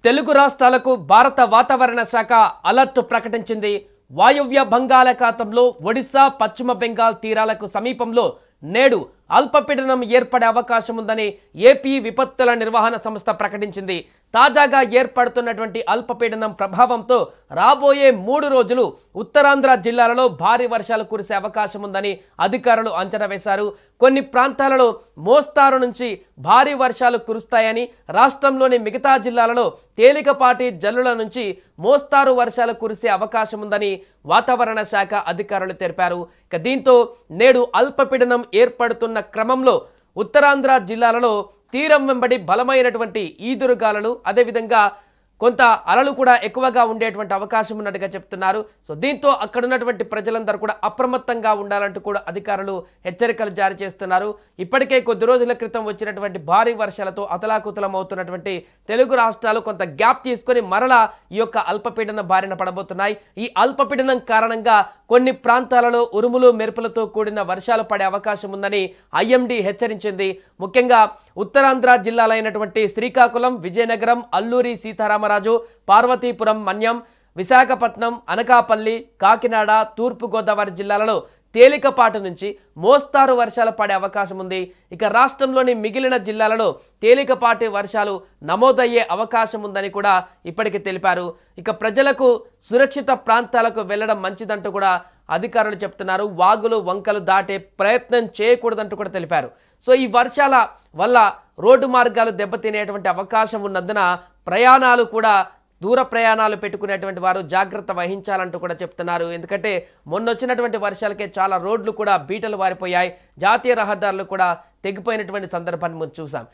తెలుగు రాష్ట్రాలకు భారత వాతావరణ శాఖ అలర్ట్ ప్రకటించింది. వాయువ్య బంగాళాఖాతంలో ఒడిశా, పశ్చిమ బెంగాల్ తీరాలకు సమీపంలో నేడు అల్పపీడనం ఏర్పడే అవకాశం ఉందని ఏపీ విపత్తుల నిర్వహణ సంస్థ ప్రకటించింది. తాజాగా ఏర్పడుతున్నటువంటి అల్పపీడనం ప్రభావంతో రాబోయే 3 రోజులు ఉత్తరాంధ్ర జిల్లాలలో భారీ వర్షాలు కురిసే అవకాశం ఉందని అధికారులు అంచనా వేశారు. కొన్ని ప్రాంతాలలో మోస్తారు నుంచి భారీ వర్షాలు కురుస్తాయని, రాష్ట్రంలోని మిగతా జిల్లాలలో తేలికపాటి జల్లుల నుంచి మోస్తారు వర్షాలు కురిసే అవకాశం ఉందని వాతావరణ శాఖ అధికారులు తెలిపారు. దీంతో నేడు అల్పపీడనం ఏర్పడుతున్న క్రమంలో ఉత్తరాంధ్ర జిల్లాలలో తీరం వెంబడి బలమైనటువంటి ఈదురుగాలులు, అదేవిధంగా కొంత అలలు కూడా ఎక్కువగా ఉండేటువంటి అవకాశం ఉన్నట్టుగా చెప్తున్నారు. సో దీంతో అక్కడ ఉన్నటువంటి ప్రజలందరూ కూడా అప్రమత్తంగా ఉండాలంటూ కూడా అధికారులు హెచ్చరికలు జారీ చేస్తున్నారు. ఇప్పటికే కొద్ది రోజుల క్రితం వచ్చినటువంటి భారీ వర్షాలతో అతలాకుతలం అవుతున్నటువంటి తెలుగు రాష్ట్రాలు కొంత గ్యాప్ తీసుకొని మరలా ఈ యొక్క అల్పపీడన బారిన పడబోతున్నాయి. ఈ అల్పపీడనం కారణంగా కొన్ని ప్రాంతాలలో ఉరుములు మెరుపులతో కూడిన వర్షాలు పడే అవకాశం ఉందని ఐఎండీ హెచ్చరించింది. ముఖ్యంగా ఉత్తరాంధ్ర జిల్లాలైనటువంటి శ్రీకాకుళం, విజయనగరం, అల్లూరి సీతారామరాజు, పార్వతీపురం, మన్యం, విశాఖపట్నం, అనకాపల్లి, కాకినాడ, తూర్పుగోదావరి జిల్లాలలో తేలికపాటి నుంచి మోస్తారు వర్షాలు పడే అవకాశం ఉంది. ఇక రాష్ట్రంలోని మిగిలిన జిల్లాలలో తేలికపాటి వర్షాలు నమోదయ్యే అవకాశం ఉందని కూడా ఇప్పటికే తెలిపారు. ఇక ప్రజలకు సురక్షిత ప్రాంతాలకు వెళ్లడం మంచిదంటూ కూడా అధికారులు చెప్తున్నారు. వాగులు, వంకలు దాటే ప్రయత్నం చేయకూడదంటూ కూడా తెలిపారు. సో ఈ వర్షాల వల్ల రోడ్డు మార్గాలు దెబ్బతినేటువంటి అవకాశం ఉన్నందున ప్రయాణాలు కూడా దూర ప్రయాణాలు పెట్టుకునేటువంటి వారు జాగ్రత్త వహించాలంటూ కూడా చెప్తున్నారు. ఎందుకంటే మొన్నొచ్చినటువంటి వర్షాలకే చాలా రోడ్లు కూడా బీటలు వారిపోయాయి, జాతీయ రహదారులు కూడా తెగిపోయినటువంటి సందర్భాన్ని మనం చూసాం.